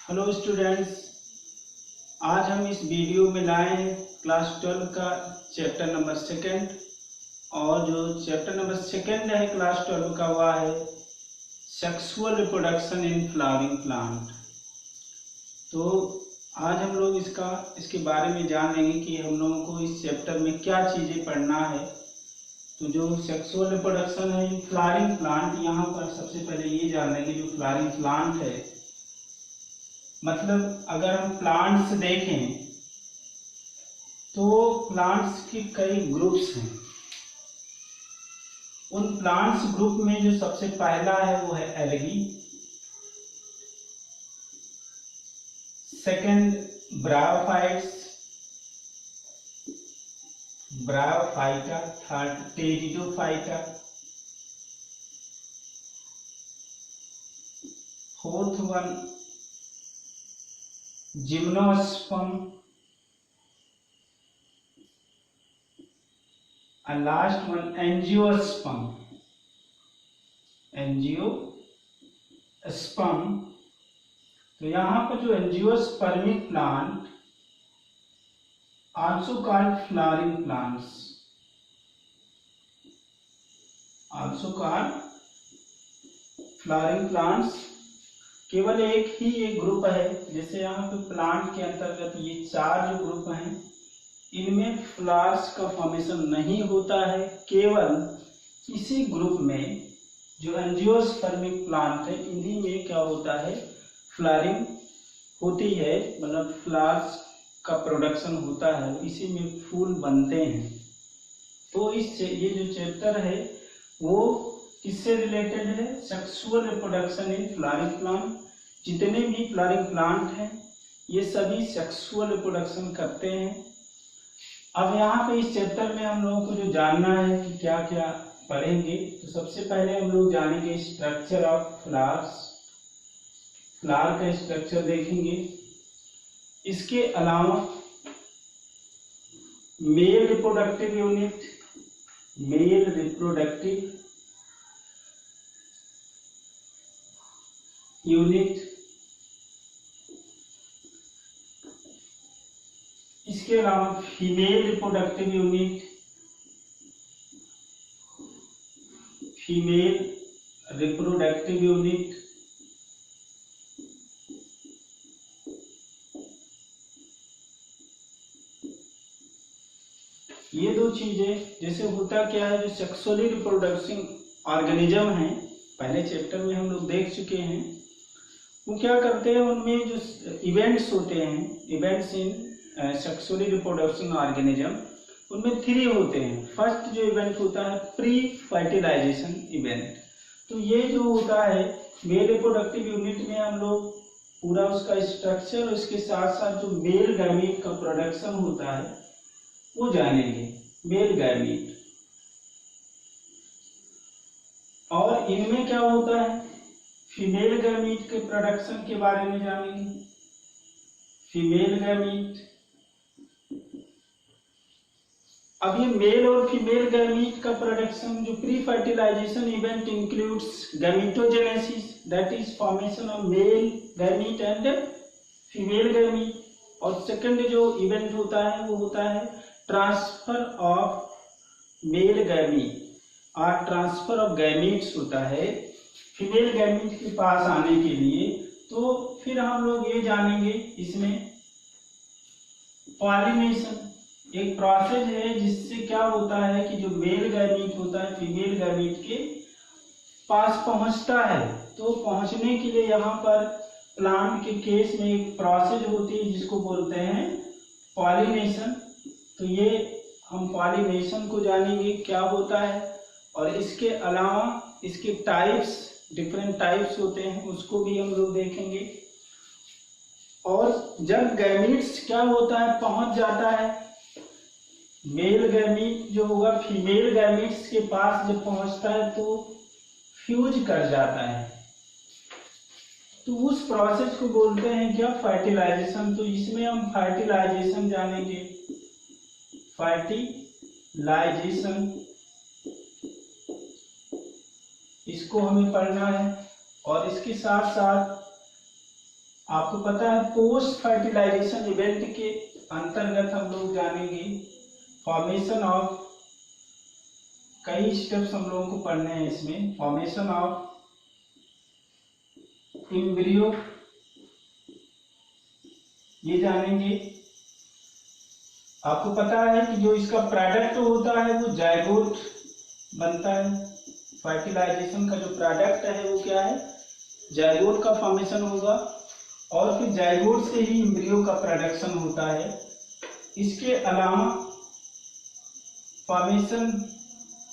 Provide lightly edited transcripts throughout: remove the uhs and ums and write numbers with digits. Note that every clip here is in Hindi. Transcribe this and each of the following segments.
हेलो स्टूडेंट्स, आज हम इस वीडियो में लाए हैं क्लास 12 का चैप्टर नंबर 2 और जो चैप्टर नंबर 2 है क्लास 12 का वह है sexual reproduction in flowering plant. तो आज हम लोग इसके बारे में जान लेंगे कि हम लोगों को इस चैप्टर में क्या चीज़ें पढ़ना है। तो जो सेक्सुअल रिप्रोडक्शन है इन फ्लावरिंग प्लांट, यहाँ पर सबसे पहले ये जान लेंगे जो फ्लावरिंग प्लांट है, मतलब अगर हम प्लांट्स देखें तो प्लांट्स के कई ग्रुप्स हैं। उन प्लांट्स ग्रुप में जो सबसे पहला है वो है algae, second bryophyta, third pteridophyta, fourth one gymnosperm and last one angiosperm। तो यहाँ पर जो angiospermic plant also called flowering plants, केवल एक ग्रुप है। जैसे यहाँ पे प्लांट के अंतर्गत ये 4 जो ग्रुप हैं, इनमें फ्लावर्स का फॉर्मेशन नहीं होता है। केवल इसी ग्रुप में जो एंजियोस्पर्मिक प्लांट है, इन्हीं में क्या होता है, फ्लावरिंग होती है, मतलब फ्लावर्स का प्रोडक्शन होता है, इसी में फूल बनते हैं। तो ये जो चैप्टर है वो किससे रिलेटेड है? Sexual reproduction in flowering plant. जितने भी फ्लावरिंग प्लांट हैं ये सभी सेक्सुअल रिप्रोडक्शन करते हैं। अब यहाँ पे इस चैप्टर में हम लोगों को जो जानना है कि क्या क्या पढ़ेंगे, तो सबसे पहले हम लोग जानेंगे स्ट्रक्चर ऑफ फ्लावर्स। फ्लावर का स्ट्रक्चर देखेंगे। इसके अलावा मेल रिप्रोडक्टिव यूनिट, इसके अलावा फीमेल रिप्रोडक्टिव यूनिट, ये 2 चीजें। जैसे होता क्या है, जो सेक्सुअली रिप्रोडक्टिंग ऑर्गेनिज्म है, पहले चैप्टर में हम लोग देख चुके हैं, वो क्या करते हैं, उनमें जो इवेंट्स होते हैं, इवेंट्स इन सेक्सुअली रिप्रोडक्टिंग ऑर्गेनिज्म, उनमें 3 होते हैं। फर्स्ट जो इवेंट होता है प्री फर्टिलाइजेशन इवेंट। तो ये जो होता है मेल रिप्रोडक्टिव यूनिट में हम लोग पूरा उसका स्ट्रक्चर और इसके साथ साथ जो मेल गैमीट का प्रोडक्शन होता है वो जानेंगे, मेल गैमीट। और इनमें क्या होता है, फीमेल गैमीट के प्रोडक्शन के बारे में जानेंगे। फीमेल गैमीट, अब ये मेल और फीमेल गैमीट का प्रोडक्शन, जो pre fertilization event includes gametogenesis, that is formation of male gamete and female gamete. और सेकंड जो इवेंट होता है वो होता है ट्रांसफर ऑफ मेल गैमीट, और ट्रांसफर ऑफ गैमीट्स होता है फीमेल गैमीट के पास आने के लिए। तो फिर हम लोग ये जानेंगे, इसमें पॉलिनेशन एक प्रोसेस है जिससे क्या होता है कि जो मेल गैमीट होता है फीमेल गैमीट के पास पहुंचता है। तो पहुंचने के लिए यहाँ पर प्लांट के केस में एक प्रोसेस होती है जिसको बोलते हैं पॉलिनेशन। तो ये हम पॉलिनेशन को जानेंगे क्या होता है, और इसके अलावा इसके टाइप्स, डिफरेंट टाइप्स होते हैं, उसको भी हम लोग देखेंगे। और जब गैमीट्स क्या होता है, पहुंच जाता है, मेल गैमीट जो होगा फीमेल गैमीट्स के पास जब पहुंचता है तो फ्यूज कर जाता है, तो उस प्रोसेस को बोलते हैं क्या, फर्टिलाइजेशन। तो इसमें हम फर्टिलाइजेशन जानेंगे, फर्टिलाइजेशन इसको हमें पढ़ना है। और इसके साथ साथ आपको पता है पोस्ट फर्टिलाइजेशन इवेंट के अंतर्गत हम लोग जानेंगे फॉर्मेशन ऑफ, कई स्टेप्स हम लोगों को पढ़ने हैं इसमें। फॉर्मेशन ऑफ एम्ब्रियो ये जानेंगे। आपको पता है कि जो इसका प्रोडक्ट होता है वो जायगोट बनता है। फर्टिलाइजेशन का जो प्रोडक्ट है वो क्या है, जायगोट का फॉर्मेशन होगा और फिर जायगोट से ही एम्ब्रियो का प्रोडक्शन होता है। इसके अलावा फॉर्मेशन,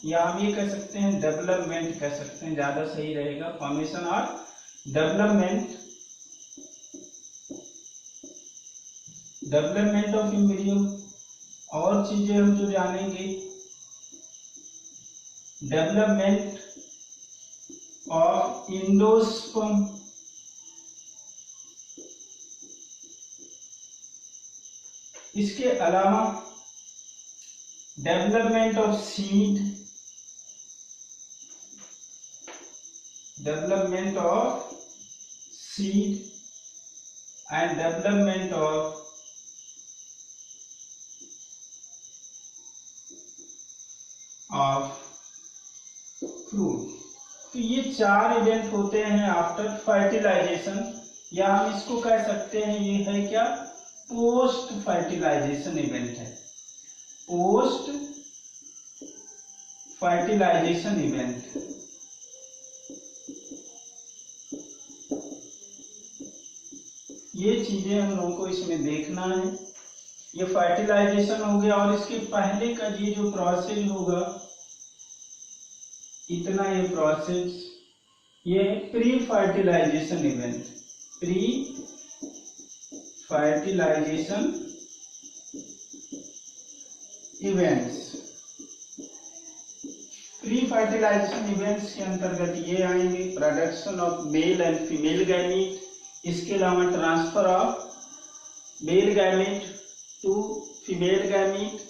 या हम ये कह सकते हैं डेवलपमेंट कह सकते हैं, ज्यादा सही रहेगा, फॉर्मेशन और डेवलपमेंट ऑफ एम्ब्रियो। और चीजें हम जो जानेंगे, डेवलपमेंट ऑफ एंडोस्पर्म, इसके अलावा development of seed, development of seed and development of fruit. तो ये 4 इवेंट होते हैं आफ्टर फर्टिलाइजेशन, या हम इसको कह सकते हैं ये है क्या, पोस्ट फर्टिलाइजेशन इवेंट है, पोस्ट फर्टिलाइजेशन इवेंट। ये चीजें हम लोगों को इसमें देखना है। ये फर्टिलाइजेशन हो गया, और इसके पहले का ये जो प्रोसेस होगा, इतना ये प्रोसेस, ये pre fertilization event, pre fertilization events. Pre fertilization events के अंतर्गत ये आएंगे production of male and female gamete, इसके अलावा transfer of male gamete to female gamete,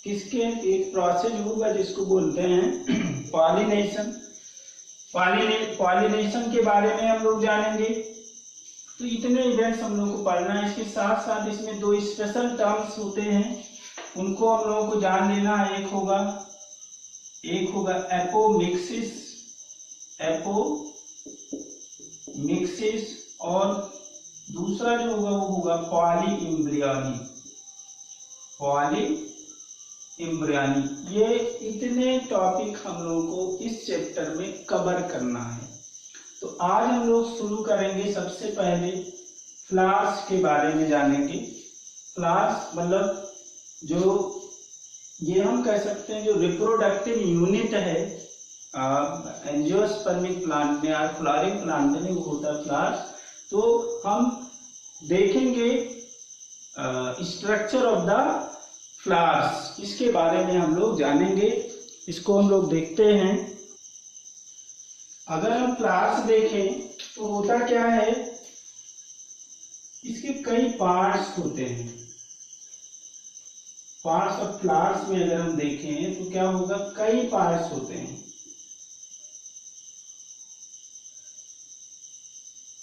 किसके, एक प्रोसेस होगा जिसको बोलते हैं पॉलिनेशन। पॉलिनेशन के बारे में हम लोग जानेंगे। तो इतने इवेंट्स हम लोग को पढ़ना है। इसके साथ साथ इसमें 2 स्पेशल टर्म्स होते हैं, उनको हम लोगों को जान लेना। एक होगा एपोमिक्सिस, और दूसरा जो होगा वो होगा पॉलीइम्ब्रियोनी। ये इतने टॉपिक हम लोगों को इस चैप्टर में कवर करना है। तो आज हम लोग शुरू करेंगे, सबसे पहले फ्लावर्स के बारे में जानेंगे। फ्लावर्स मतलब जो ये हम कह सकते हैं जो रिप्रोडक्टिव यूनिट है एंजियोस्पर्मिक प्लांट में और फ्लावरिंग प्लांट में, वो होता है फ्लावर्स। तो हम देखेंगे स्ट्रक्चर ऑफ द फ्लावर्स, इसके बारे में हम लोग जानेंगे। इसको हम लोग देखते हैं। अगर हम फ्लावर्स देखें तो होता क्या है, इसके कई पार्ट्स होते हैं। पार्ट्स ऑफ फ्लावर्स में अगर हम देखें तो क्या होगा, कई पार्ट्स होते हैं।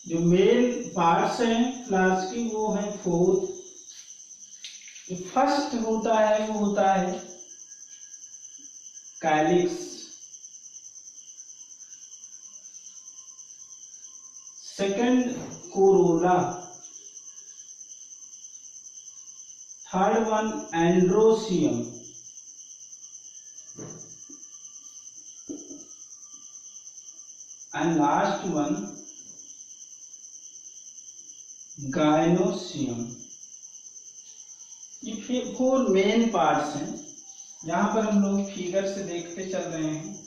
जो मेन पार्ट्स हैं फ्लावर्स की वो है 4। जो फर्स्ट होता है वो होता है calyx, second Corolla, third one androecium, and last one gynoecium. ये 4 मेन पार्ट्स हैं। यहां पर हम लोग फिगर से देखते चल रहे हैं।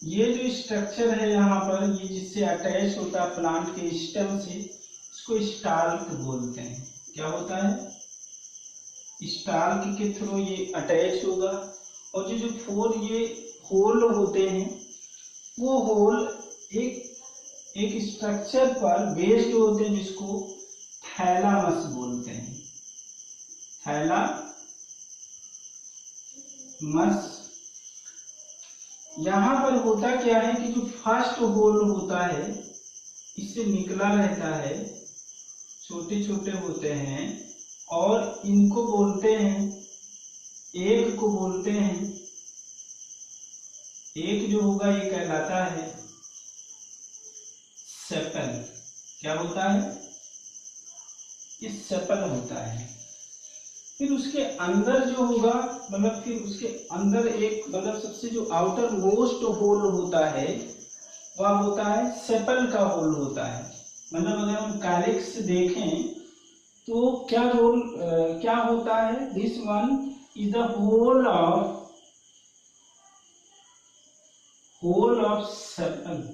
ये जो स्ट्रक्चर है यहाँ पर, ये जिससे अटैच होता है प्लांट के स्टेम से, इसको स्टाल्क बोलते हैं। क्या होता है, स्टाल्क के थ्रू ये अटैच होगा। और ये जो 4 ये होल होते हैं, वो होल एक एक स्ट्रक्चर पर बेस्ड होते हैं जिसको थैलामस बोलते हैं। थैलामस यहाँ पर होता क्या है कि जो फर्स्ट होल होता है इससे निकला रहता है, छोटे छोटे होते हैं और इनको बोलते हैं, एक को बोलते हैं, एक जो होगा ये कहलाता है सेपल। क्या होता है? ये सेपल होता है। फिर उसके अंदर जो होगा, मतलब फिर उसके अंदर एक, मतलब सबसे जो आउटर मोस्ट होल होता है वह होता है सेपल का होल होता है। मतलब अगर हम कैलिक्स देखें तो क्या रोल क्या होता है? This one is the whole of sepal.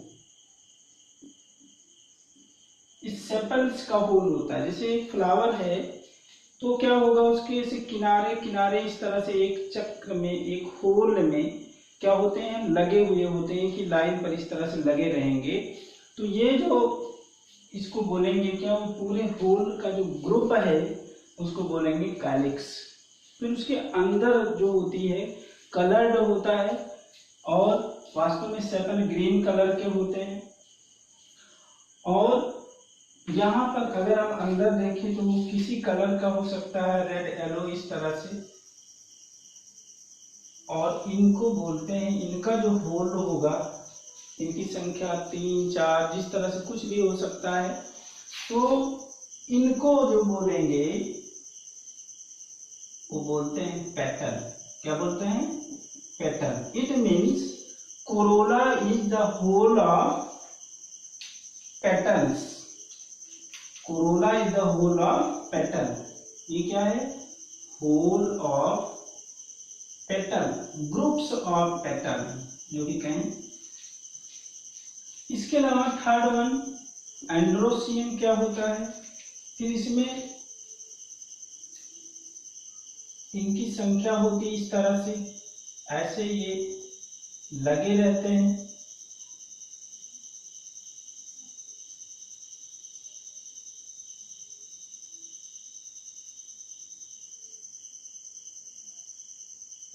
इस सेपल्स का होल होता है। जैसे एक फ्लावर है तो क्या होगा, उसके ऐसे किनारे किनारे इस तरह से एक चक्र में, एक होल में क्या होते हैं, लगे हुए होते हैं कि लाइन पर इस तरह से लगे रहेंगे। तो ये जो इसको बोलेंगे क्या, पूरे होल का जो ग्रुप है उसको बोलेंगे कैलिक्स। फिर उसके अंदर जो होती है कलर्ड होता है और वास्तव में सेपल ग्रीन कलर के होते हैं। और यहाँ पर अगर हम अंदर देखें तो वो किसी कलर का हो सकता है, रेड, येलो, इस तरह से। और इनको बोलते हैं, इनका जो होल होगा, इनकी संख्या 3, 4 जिस तरह से कुछ भी हो सकता है। तो इनको जो बोलेंगे वो बोलते हैं पेटल। क्या बोलते हैं? Petal. It means corolla is the whole of petals. Corolla is the whole of petal. ये क्या है? Whole of petal, groups of petal जो भी कहें। इसके अलावा थर्ड वन एंड्रोसियम क्या होता है? फिर इसमें इनकी संख्या होती है इस तरह से, ऐसे ये लगे रहते हैं।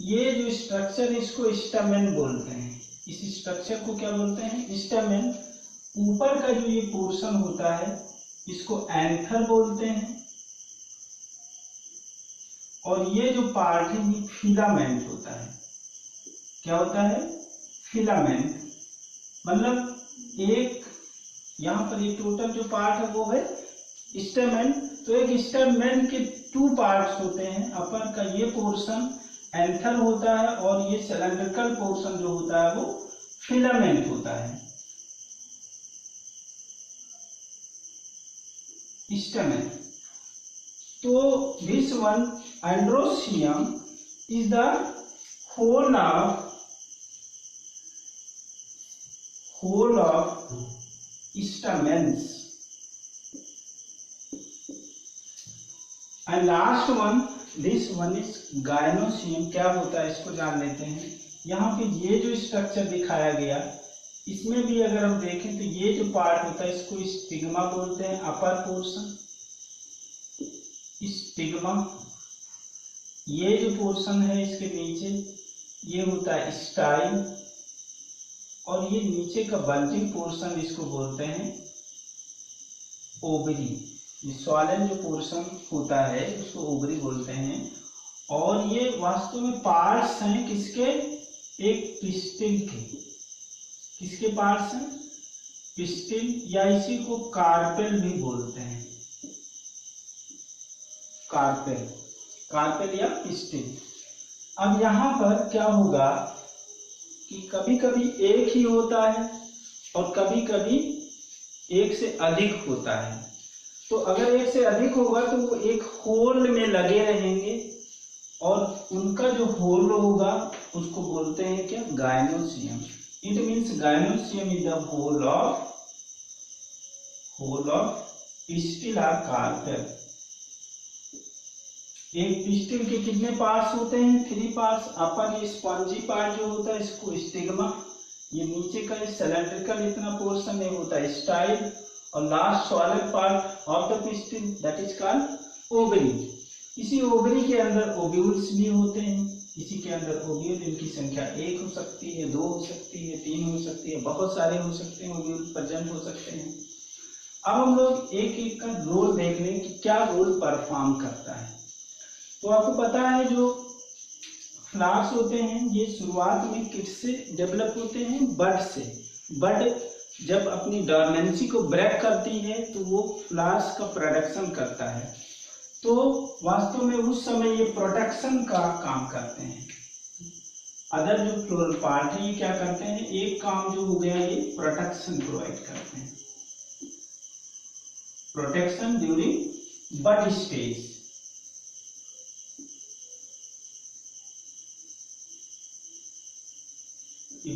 ये जो स्ट्रक्चर है इसको स्टैमेन बोलते हैं। इस स्ट्रक्चर को क्या बोलते हैं? स्टैमेन। ऊपर का जो ये पोर्शन होता है इसको एंथर बोलते हैं। और ये जो पार्ट है ये फिलामेंट होता है। क्या होता है? फिलामेंट। मतलब एक यहाँ पर ये टोटल जो पार्ट है वो है स्टैमेन। तो एक स्टैमेन के 2 पार्ट्स होते हैं। अपर का ये पोर्शन एंथर होता है और ये सिलेंड्रिकल पोर्शन जो होता है वो फिलामेंट होता है, स्टैमेन। तो this one androecium is the whole of stamens। And last one, this one is gynoecium. क्या होता है इसको जान लेते हैं। यहाँ पे ये जो स्ट्रक्चर दिखाया गया इसमें भी अगर हम देखें तो ये जो पार्ट होता है इसको स्टिग्मा बोलते हैं, अपर पोर्शन स्टिग्मा। ये जो पोर्शन है इसके नीचे ये होता है स्टाइल। और ये नीचे का बल्जिंग पोर्शन इसको बोलते हैं ओवरी। ये स्वालन जो पोर्शन होता है उसको ओवरी बोलते हैं। और ये वास्तव में पार्ट्स हैं किसके? एक पिस्टिल के। किसके पार्ट्स हैं? पिस्टिल, या इसी को कार्पेल भी बोलते हैं। कार्पेल, कार्पेल या पिस्टिल। अब यहाँ पर क्या होगा कि कभी कभी एक ही होता है और कभी कभी एक से अधिक होता है। तो अगर एक से अधिक होगा तो वो एक होल में लगे रहेंगे और उनका जो होल होगा उसको बोलते हैं क्या? Gynoecium. It means gynoecium is the whole of pistil और कार्पेल। एक पिस्टिल के कितने पार्ट्स होते हैं? 3 पार्ट्स। अपर ये स्पंजी पार्ट जो होता है इसको स्टिग्मा, ये नीचे का सिलेंड्रिकल इतना पोर्शन में होता है स्टाइल, और last solid part of the pistil that is called ovary. इसी ओवरी के अंदर ओव्यूल्स भी होते हैं। इसी के अंदर ओव्यूल, इनकी संख्या 1 हो सकती है, 2 हो सकती है, 3 हो सकती है, बहुत सारे हो सकते हैं ओव्यूल प्रेजेंट हो सकते हैं। अब हम लोग एक एक का रोल देख लें कि क्या रोल परफॉर्म करता है। तो आपको पता है जो फ्लावर्स होते हैं ये शुरुआत में किससे डेवलप होते हैं? बड से। बड जब अपनी डोर्मेंसी को ब्रेक करती है तो वो फ्लावर्स का प्रोडक्शन करता है। तो वास्तव में उस समय ये प्रोटेक्शन का काम करते हैं। अदर जो फ्लोरल पार्ट है ये क्या करते हैं? एक काम जो हो गया ये प्रोटेक्शन प्रोवाइड करते हैं, प्रोटेक्शन ड्यूरिंग बड स्टेज।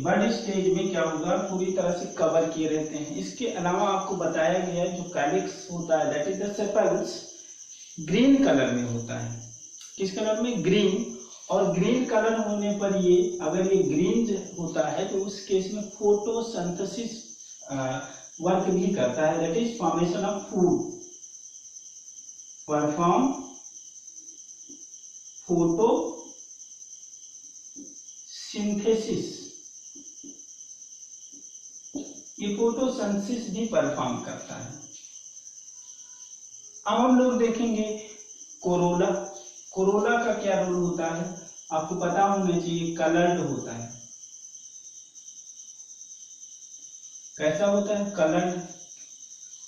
बड स्टेज में क्या होगा? पूरी तरह से कवर किए रहते हैं। इसके अलावा आपको बताया गया है जो कैलिक्स होता है that is the sepals green colour में होता है। किस कलर में? ग्रीन। और ग्रीन कलर होने पर ये अगर ये ग्रीन होता है तो उस केस में फोटोसिंथेसिस वर्क भी करता है that is formation of food, perform photo synthesis. ये फोटोसिंथेसिस भी परफॉर्म करता है। अब हम लोग देखेंगे कोरोला। कोरोला का क्या रोल होता है? आपको पता होना चाहिए कलर्ड होता है। कैसा होता है? कलर्ड।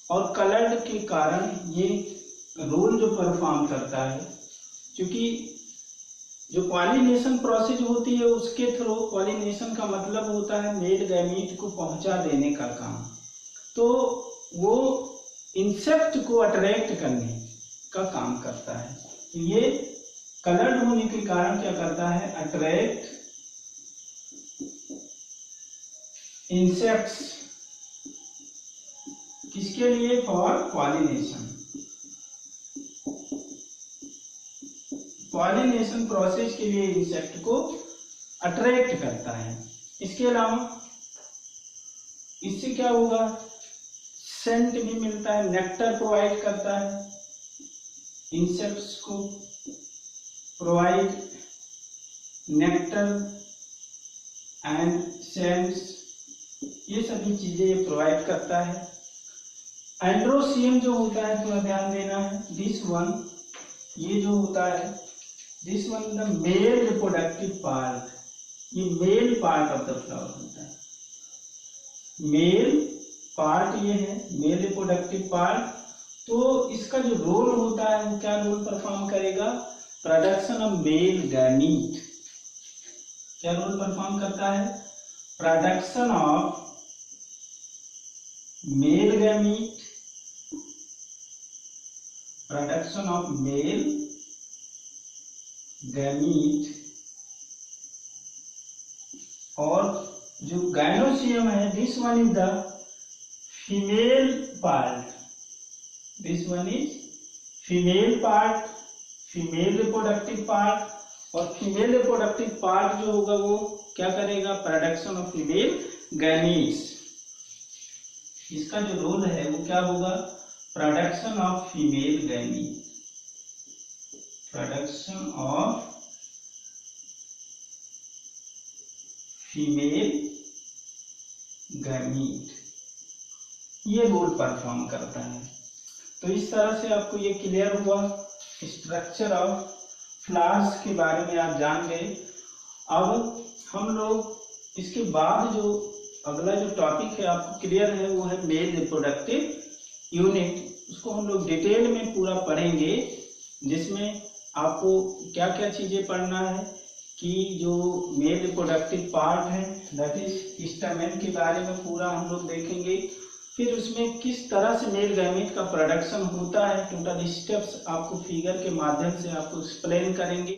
और कलर्ड के कारण ये रोल जो परफॉर्म करता है, क्योंकि जो पॉलिनेशन प्रोसेस होती है उसके थ्रू, पॉलिनेशन का मतलब होता है मेल गैमीट को पहुंचा देने का काम, तो वो इंसेक्ट को अट्रैक्ट करने का काम करता है। तो ये कलर्ड होने के कारण क्या करता है? Attract insects. किसके लिए? For pollination. पॉलिनेशन प्रोसेस के लिए इंसेक्ट को अट्रैक्ट करता है। इसके अलावा इससे क्या होगा? सेंट भी मिलता है, नेक्टर प्रोवाइड करता है इंसेक्ट्स को, प्रोवाइड नेक्टर एंड सेंट्स, ये सभी चीजें ये प्रोवाइड करता है। एंड्रोसियम जो होता है थोड़ा ध्यान देना है, दिस वन, ये जो होता है this one the male reproductive part, ये male part of the flower होता है। मेल पार्ट ये है, मेल रिप्रोडक्टिव पार्ट। तो इसका जो रोल होता है वो क्या रोल परफॉर्म करेगा? Production of male gamete. क्या रोल परफॉर्म करता है? Production of male gamete, production of male gamete. और जो गायनोसियम है this one is the female part, this one is female part, female reproductive part. और फीमेल रिप्रोडक्टिव पार्ट जो होगा वो क्या करेगा? Production of female gametes. इसका जो रोल है वो क्या होगा? Production of female gamete, production of female gamete, ये रोल परफॉर्म करता है। तो इस तरह से आपको ये क्लियर हुआ स्ट्रक्चर ऑफ फ्लावर्स के बारे में, आप जान गए। अब हम लोग इसके बाद जो अगला जो टॉपिक है आपको क्लियर है वो है मेल रिप्रोडक्टिव यूनिट। उसको हम लोग डिटेल में पूरा पढ़ेंगे, जिसमें आपको क्या क्या चीजें पढ़ना है कि जो मेल रिप्रोडक्टिव पार्ट है दैट इज स्टैमेन के बारे में पूरा हम लोग देखेंगे। फिर उसमें किस तरह से मेल गैमीट का प्रोडक्शन होता है, टोटल स्टेप्स आपको फिगर के माध्यम से आपको एक्सप्लेन करेंगे।